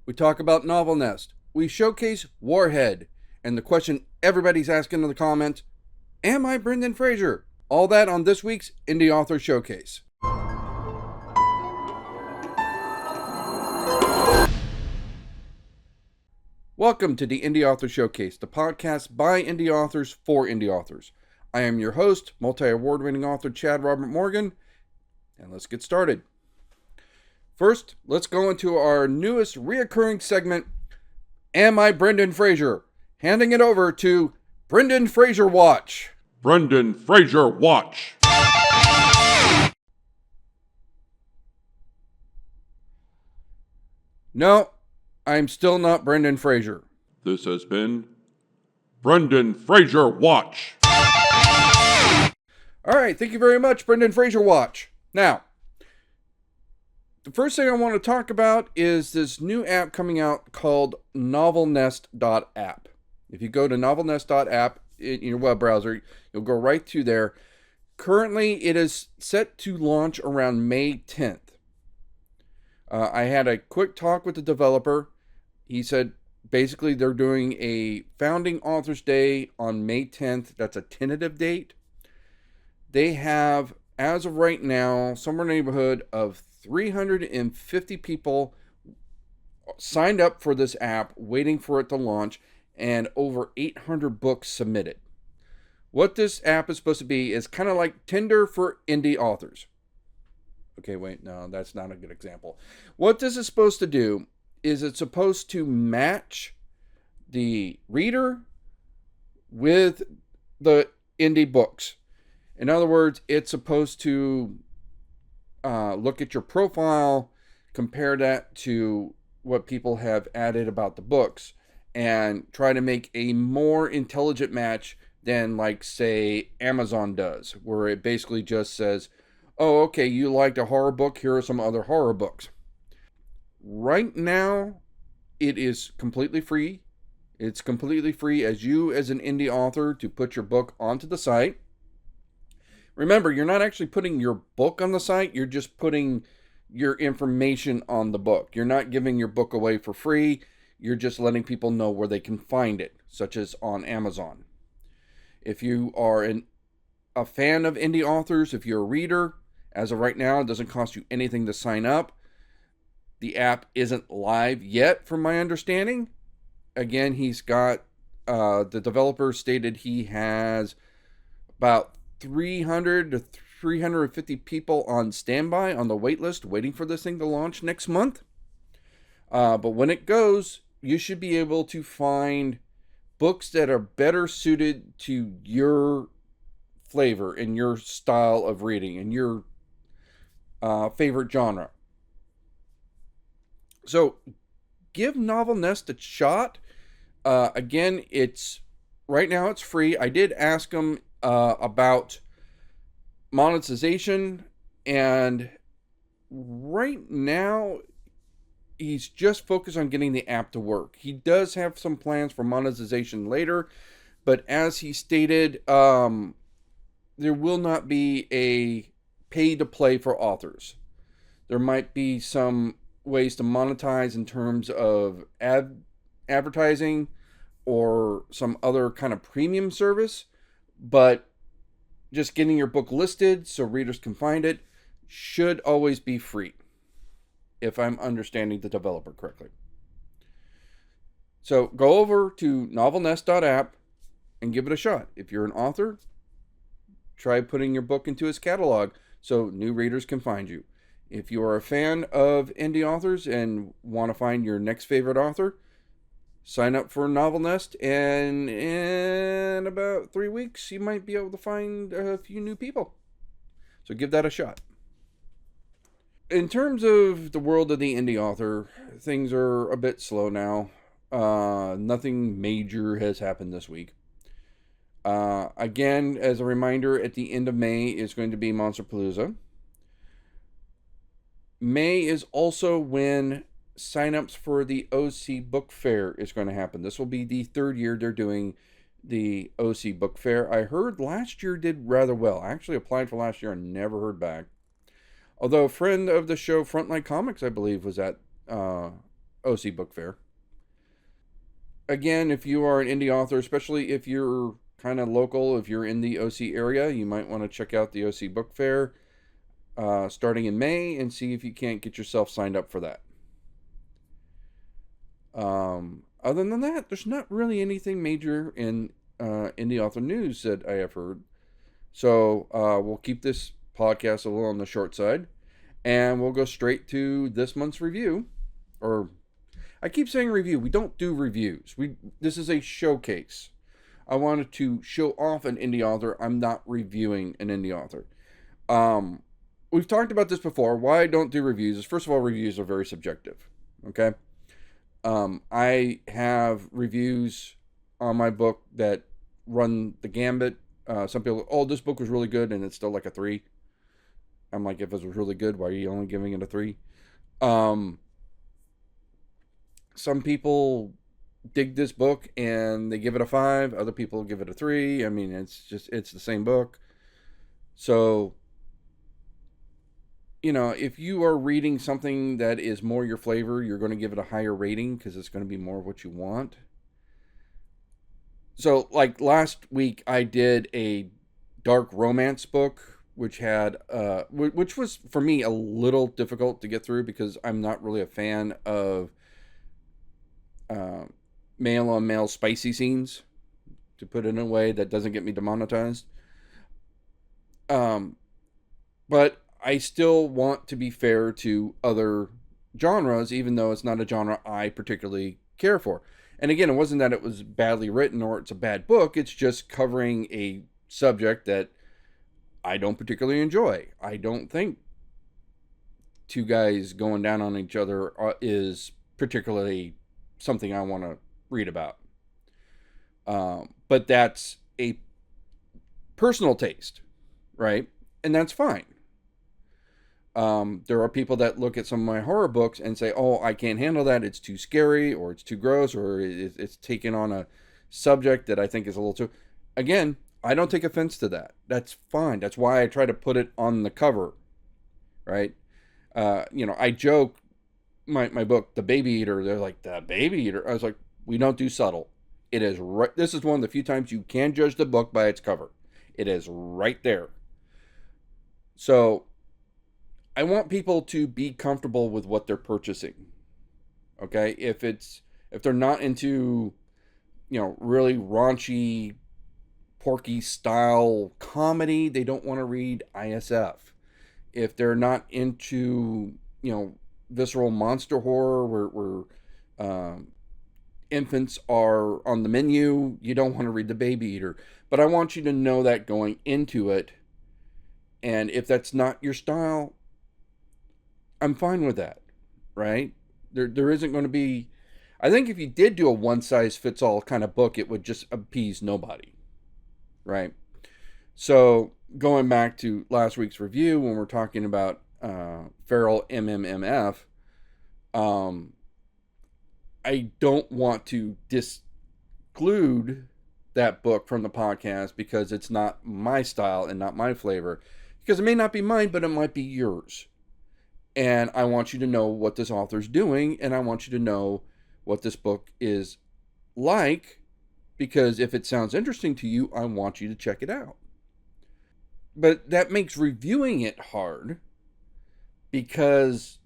We talk about Novel Nest. We showcase Warhead. And the question everybody's asking in the comments, am I Brendan Fraser? All that on this week's Indie Author Showcase. Welcome to the Indie Author Showcase, the podcast by indie authors for indie authors. I am your host, multi-award-winning author Chad Robert Morgan, and let's get started. First, let's go into our newest reoccurring segment, Am I Brendan Fraser? Handing it over to Brendan Fraser Watch. Brendan Fraser Watch. No, I'm still not Brendan Fraser. This has been Brendan Fraser Watch. All right, thank you very much, Brendan Fraser Watch. Now, the first thing I want to talk about is this new app coming out called novelnest.app. If you go to novelnest.app in your web browser, you'll go right to there. Currently, it is set to launch around May 10th. I had a quick talk with the developer. He said basically they're doing a Founding Authors Day on May 10th. That's a tentative date. They have, as of right now, somewhere in the neighborhood of 350 people signed up for this app, waiting for it to launch, and over 800 books submitted. What this app is supposed to be is kind of like Tinder for indie authors. Okay, wait, no, that's not a good example. What this is supposed to do is it's supposed to match the reader with the indie books. In other words, it's supposed to look at your profile, compare that to what people have added about the books, and try to make a more intelligent match than, like, say, Amazon does, where it basically just says, oh, okay, you liked a horror book, here are some other horror books. Right now, it is completely free. It's completely free as an indie author to put your book onto the site. Remember, you're not actually putting your book on the site, you're just putting your information on the book. You're not giving your book away for free, you're just letting people know where they can find it, such as on Amazon. If you are a fan of indie authors, if you're a reader, as of right now, it doesn't cost you anything to sign up. The app isn't live yet, from my understanding. Again, he's got, the developer stated he has about 300 to 350 people on standby on the wait list waiting for this thing to launch next month. But when it goes, you should be able to find books that are better suited to your flavor and your style of reading and your favorite genre. So give Novel Nest a shot. Again, right now it's free. I did ask him about monetization, and right now he's just focused on getting the app to work. He does have some plans for monetization later, but as he stated, there will not be a pay to play for authors. There might be some ways to monetize in terms of advertising or some other kind of premium service, but just getting your book listed so readers can find it should always be free, if I'm understanding the developer correctly. So go over to novelnest.app and give it a shot. If you're an author, try putting your book into his catalog so new readers can find you. If you are a fan of indie authors and want to find your next favorite author, sign up for Novel Nest, and in about 3 weeks, you might be able to find a few new people. So give that a shot. In terms of the world of the indie author, things are a bit slow now. Nothing major has happened this week. Again, as a reminder, at the end of May is going to be Monsterpalooza. May is also when signups for the OC Book Fair is going to happen. This will be the third year they're doing the OC Book Fair. I heard last year did rather well. I actually applied for last year and never heard back. Although a friend of the show, Frontline Comics, I believe, was at OC Book Fair. Again, if you are an indie author, especially if you're kind of local, if you're in the OC area, you might want to check out the OC Book Fair starting in May and see if you can't get yourself signed up for that. Other than that, there's not really anything major in indie author news that I have heard. So we'll keep this podcast a little on the short side, and we'll go straight to this month's review. Or I keep saying review. We don't do reviews. This is a showcase. I wanted to show off an indie author. I'm not reviewing an indie author. We've talked about this before. Why I don't do reviews is, first of all, reviews are very subjective. Okay. I have reviews on my book that run the gambit. Some people, oh, this book was really good, and it's still like a 3. I'm like, if it was really good, why are you only giving it a 3? Some people dig this book and they give it a 5. Other people give it a 3. I mean, it's the same book. So, if you are reading something that is more your flavor, you're going to give it a higher rating because it's going to be more of what you want. So, like last week, I did a dark romance book, which was for me a little difficult to get through because I'm not really a fan of male on male spicy scenes, to put it in a way that doesn't get me demonetized. But I still want to be fair to other genres, even though it's not a genre I particularly care for. And again, it wasn't that it was badly written or it's a bad book. It's just covering a subject that I don't particularly enjoy. I don't think two guys going down on each other is particularly something I want to read about. But that's a personal taste, right? And that's fine. There are people that look at some of my horror books and say, oh, I can't handle that. It's too scary, or it's too gross, or it's taken on a subject that I think is a little too... Again, I don't take offense to that. That's fine. That's why I try to put it on the cover, right? I joke, my book, The Baby Eater, they're like, The Baby Eater? I was like, we don't do subtle. It is right... This is one of the few times you can judge the book by its cover. It is right there. So I want people to be comfortable with what they're purchasing. Okay? If they're not into, really raunchy, porky style comedy, they don't want to read ISF. If they're not into, visceral monster horror where infants are on the menu, you don't want to read The Baby Eater. But I want you to know that going into it. And if that's not your style, I'm fine with that, right? There isn't going to be... I think if you did do a one-size-fits-all kind of book, it would just appease nobody, right? So going back to last week's review, when we're talking about Feral MMMF, I don't want to disclude that book from the podcast because it's not my style and not my flavor. Because it may not be mine, but it might be yours. And I want you to know what this author's doing, and I want you to know what this book is like, because if it sounds interesting to you, I want you to check it out. But that makes reviewing it hard, because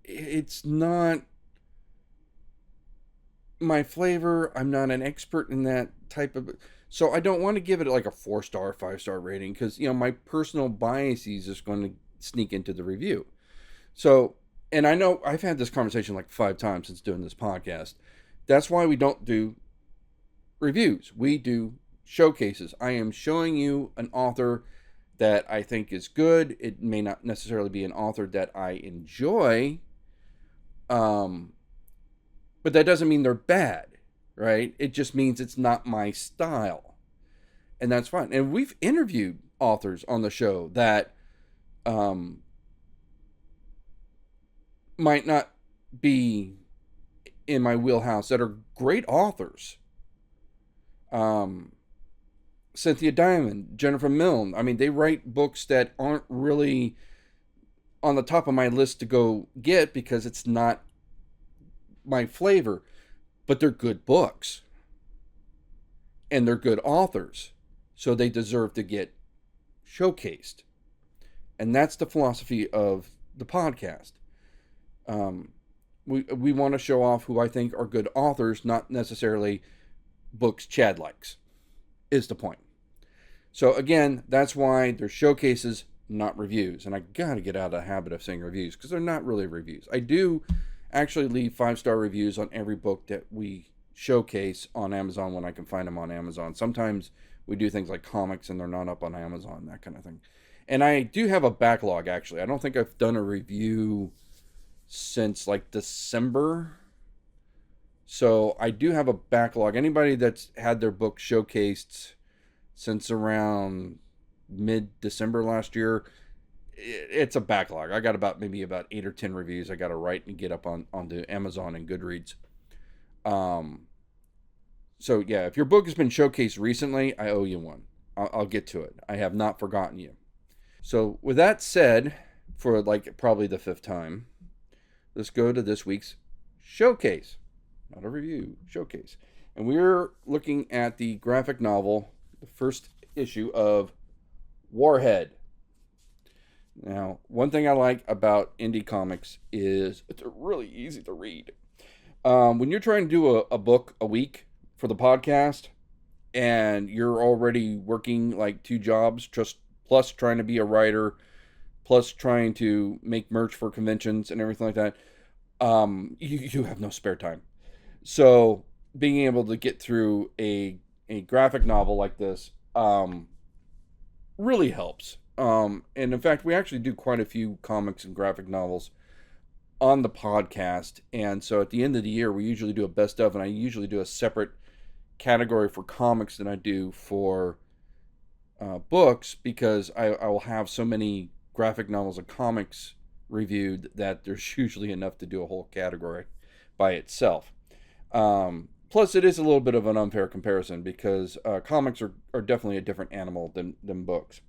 it's not my flavor. I'm not an expert in that type of... So I don't want to give it like a 4-star, 5-star rating, because, my personal biases is going to sneak into the review. So, and I know I've had this conversation like 5 times since doing this podcast. That's why we don't do reviews. We do showcases. I am showing you an author that I think is good. It may not necessarily be an author that I enjoy. But that doesn't mean they're bad, right? It just means it's not my style. And that's fine. And we've interviewed authors on the show that might not be in my wheelhouse, that are great authors. Cynthia Diamond, Jennifer Milne. I mean, they write books that aren't really on the top of my list to go get, because it's not my flavor, but they're good books. And they're good authors. So they deserve to get showcased. And that's the philosophy of the podcast. We want to show off who I think are good authors, not necessarily books Chad likes, is the point. So again, that's why there's showcases, not reviews. And I got to get out of the habit of saying reviews because they're not really reviews. I do actually leave 5-star reviews on every book that we showcase on Amazon when I can find them on Amazon. Sometimes we do things like comics and they're not up on Amazon, that kind of thing. And I do have a backlog, actually. I don't think I've done a review since like December. So I do have a backlog. Anybody that's had their book showcased since around mid-December last year, it's a backlog. I got maybe about 8 or 10 reviews I got to write and get up onto Amazon and Goodreads. So yeah, if your book has been showcased recently, I owe you one. I'll get to it. I have not forgotten you. So with that said, for like probably the 5th time, let's go to this week's showcase. Not a review, showcase. And we're looking at the graphic novel, the first issue of Warhead. Now, one thing I like about indie comics is it's really easy to read. When you're trying to do a book a week for the podcast and you're already working like 2 jobs, just plus trying to be a writer, plus trying to make merch for conventions and everything like that, you have no spare time. So being able to get through a graphic novel like this really helps. And in fact, we actually do quite a few comics and graphic novels on the podcast. And so at the end of the year, we usually do a best of, and I usually do a separate category for comics than I do for books, because I will have so many graphic novels and comics reviewed that there's usually enough to do a whole category by itself. Plus, it is a little bit of an unfair comparison because comics are definitely a different animal than books.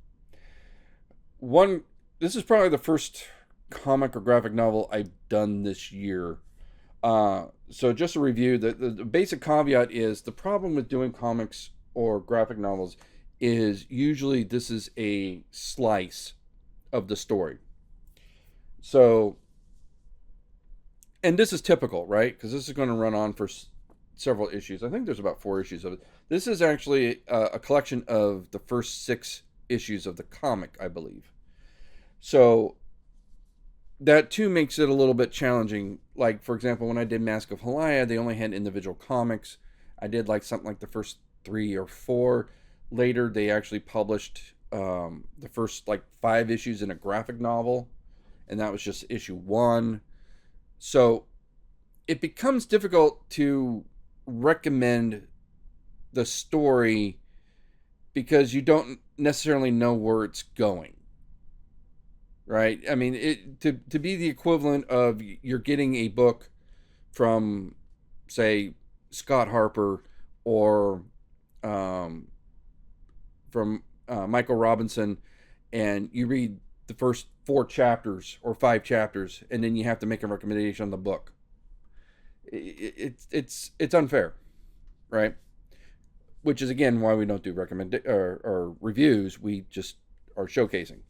This is probably the first comic or graphic novel I've done this year. So just a review, the basic caveat is the problem with doing comics or graphic novels is usually this is a slice of the story. So, and this is typical, right? Because this is going to run on for several issues. I think there's about 4 issues of it. This is actually a collection of the first 6 issues of the comic, I believe. So that too makes it a little bit challenging. Like, for example, when I did Mask of Halaya, they only had individual comics. I did like something like the first 3 or 4. Later, they actually published the first like 5 issues in a graphic novel, and that was just issue 1. So it becomes difficult to recommend the story because you don't necessarily know where it's going. Right? I mean, to be the equivalent of you're getting a book from, say, Scott Harper or from Michael Robinson, and you read the first 4 chapters or 5 chapters, and then you have to make a recommendation on the book. It's unfair, right? Which is again why we don't do or reviews. We just are showcasing.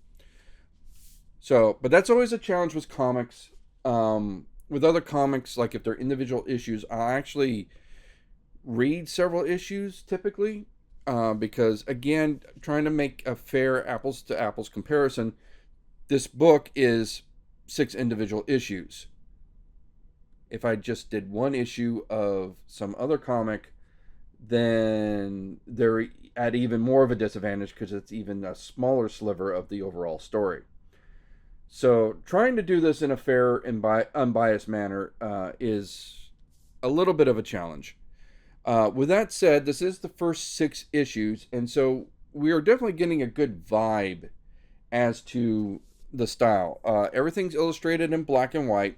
So, but that's always a challenge with comics. With other comics, like if they're individual issues, I actually read several issues typically, because again, trying to make a fair apples to apples comparison, this book is 6 individual issues. If I just did 1 issue of some other comic, then they're at even more of a disadvantage because it's even a smaller sliver of the overall story. So trying to do this in a fair and unbiased manner is a little bit of a challenge. With that said, this is the first 6 issues, and so we are definitely getting a good vibe as to the style. Everything's illustrated in black and white.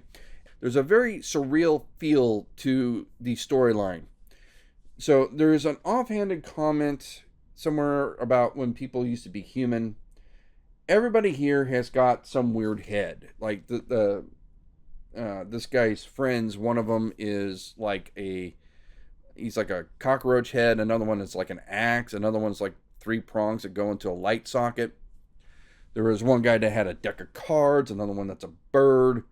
There's a very surreal feel to the storyline. So there's an offhanded comment somewhere about when people used to be human. Everybody here has got some weird head. Like the this guy's friends, one of them is like he's like a cockroach head. Another one is like an axe. Another one's like three prongs that go into a light socket. There was one guy that had a deck of cards. Another one that's a bird.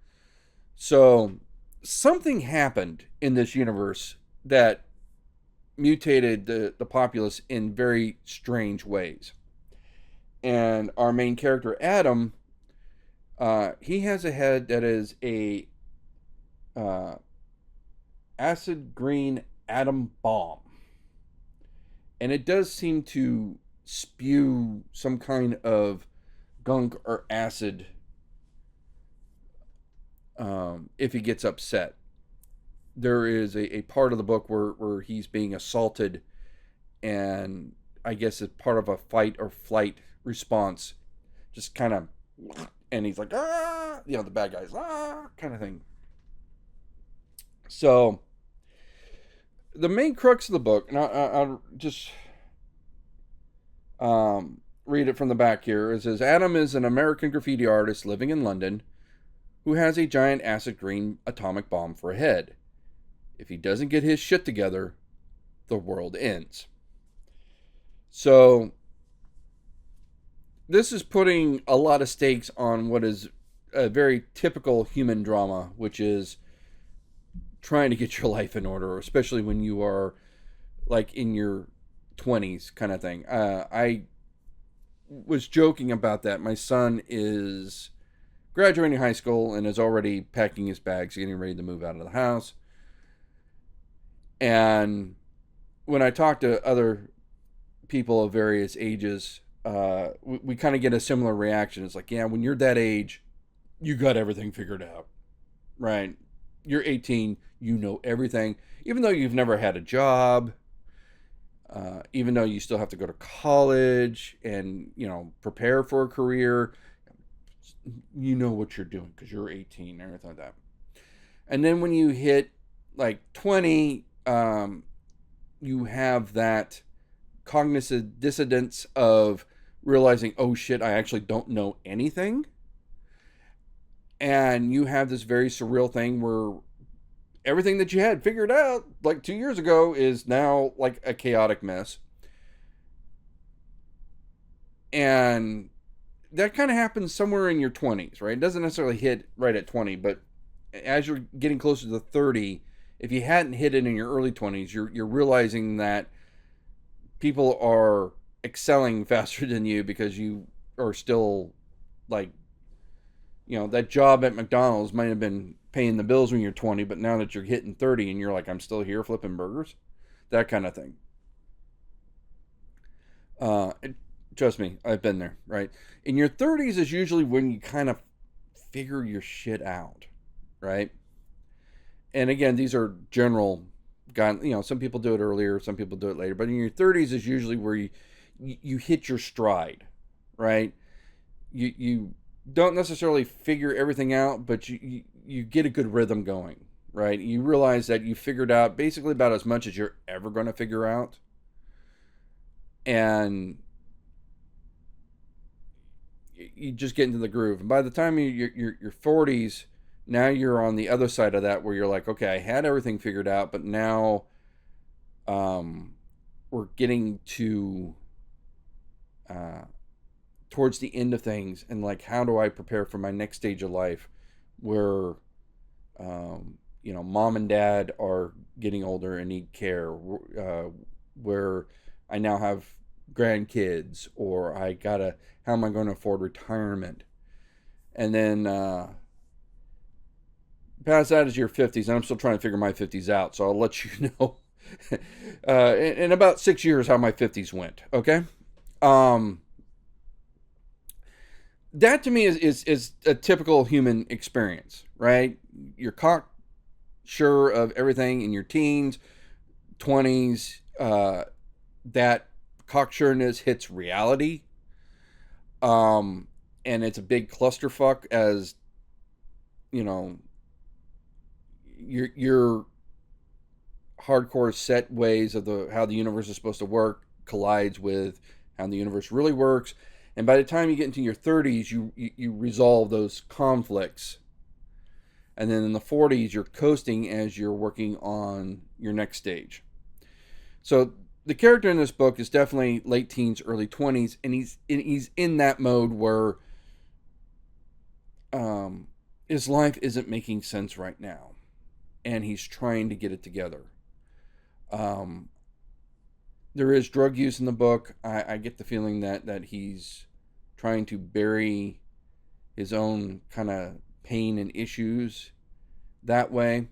So something happened in this universe that mutated the populace in very strange ways. And our main character, Adam, he has a head that is a uh, acid green atom bomb. And it does seem to spew some kind of gunk or acid if he gets upset. There is a part of the book where he's being assaulted, and I guess it's part of a fight or flight response. Just kind of, and he's like, ah, the bad guy's, ah, kind of thing. So, the main crux of the book, and I'll just read it from the back here. It says, Adam is an American graffiti artist living in London who has a giant acid green atomic bomb for a head. If he doesn't get his shit together, the world ends. So, this is putting a lot of stakes on what is a very typical human drama, which is trying to get your life in order, especially when you are like in your 20s kind of thing. I was joking about that. My son is graduating high school and is already packing his bags, getting ready to move out of the house. And when I talk to other people of various ages, we kind of get a similar reaction. It's like, yeah, when you're that age, you got everything figured out, right? You're 18, you know everything, even though you've never had a job, even though you still have to go to college and, prepare for a career. You know what you're doing because you're 18 and everything like that. And then when you hit like 20, you have that cognitive dissonance of realizing, oh shit, I actually don't know anything. And you have this very surreal thing where everything that you had figured out like 2 years ago is now like a chaotic mess. And that kind of happens somewhere in your 20s, right? It doesn't necessarily hit right at 20, but as you're getting closer to 30, if you hadn't hit it in your early 20s, you're realizing that people are excelling faster than you because you are still like, that job at McDonald's might have been paying the bills when you're 20, but now that you're hitting 30 and you're like, I'm still here flipping burgers, that kind of thing. Trust me, I've been there, right? In your 30s is usually when you kind of figure your shit out, right? And again, these are general, some people do it earlier, some people do it later, but in your 30s is usually where you hit your stride, right? You don't necessarily figure everything out, but you get a good rhythm going, right? You realize that you figured out basically about as much as you're ever going to figure out. And you just get into the groove. And by the time you're 40s, now you're on the other side of that where you're like, okay, I had everything figured out, but now we're getting to towards the end of things, and like, how do I prepare for my next stage of life where mom and dad are getting older and need care, where I now have grandkids, or how am I going to afford retirement? And then past that is your 50s, and I'm still trying to figure my 50s out, so I'll let you know in about 6 years how my 50s went, okay? That to me is a typical human experience, right? You're cocksure of everything in your teens, 20s, that cocksureness hits reality, and it's a big clusterfuck as your hardcore set ways of how the universe is supposed to work collides with how the universe really works. And by the time you get into your 30s, you resolve those conflicts. And then in the 40s, you're coasting as you're working on your next stage. So the character in this book is definitely late teens, early 20s, and he's in that mode where his life isn't making sense right now, and he's trying to get it together. There is drug use in the book. I get the feeling that he's trying to bury his own kind of pain and issues that way.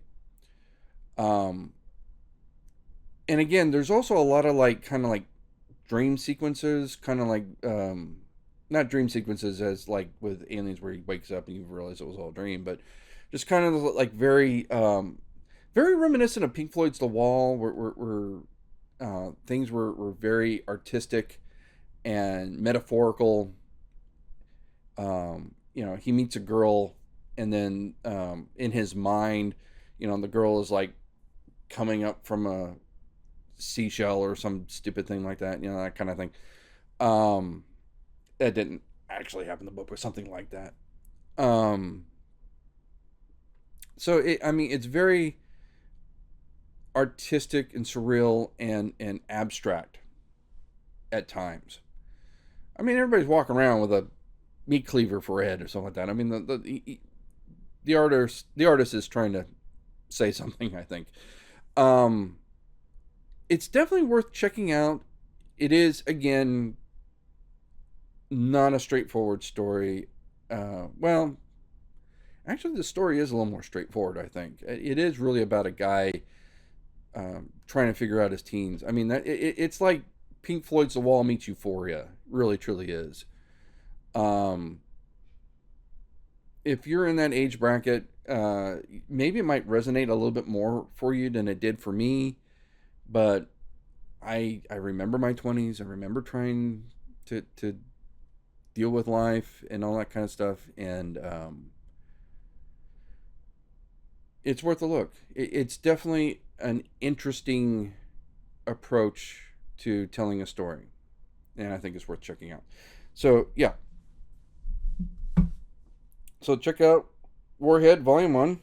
And again, there's also a lot of kind of dream sequences, kind of not dream sequences as like with Aliens where he wakes up and you realize it was all a dream, but just kind of very very reminiscent of Pink Floyd's The Wall, where things were very artistic and metaphorical. He meets a girl, and then in his mind, the girl is like coming up from a seashell or some stupid thing like that, that kind of thing. That didn't actually happen in the book, but something like that. So it's very artistic and surreal and abstract at times. Everybody's walking around with a meat cleaver for a head or something like that. The artist is trying to say something, I think. It's definitely worth checking out. It is, again, not a straightforward story. Well, actually, the story is a little more straightforward, I think. It is really about a guy trying to figure out his teens. It's like Pink Floyd's The Wall meets Euphoria. Really, truly is. If you're in that age bracket, maybe it might resonate a little bit more for you than it did for me. But I remember my 20s. I remember trying to deal with life and all that kind of stuff. And it's worth a look. It's definitely an interesting approach to telling a story. And I think it's worth checking out. So, yeah. So check out Warhead Volume 1.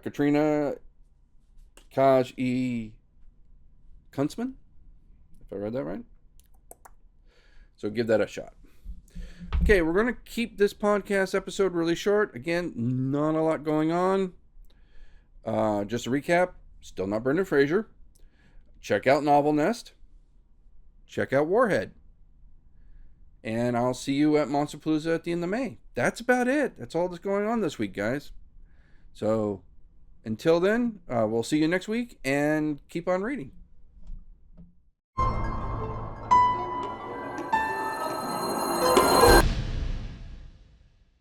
Katrina Kaj E. Kuntzman, if I read that right. So give that a shot. Okay, we're going to keep this podcast episode really short. Again, not a lot going on. Just a recap. Still not Brendan Fraser. Check out Novel Nest. Check out Warhead. And I'll see you at Monsterpalooza at the end of May. That's about it. That's all that's going on this week, guys. So until then, we'll see you next week and keep on reading.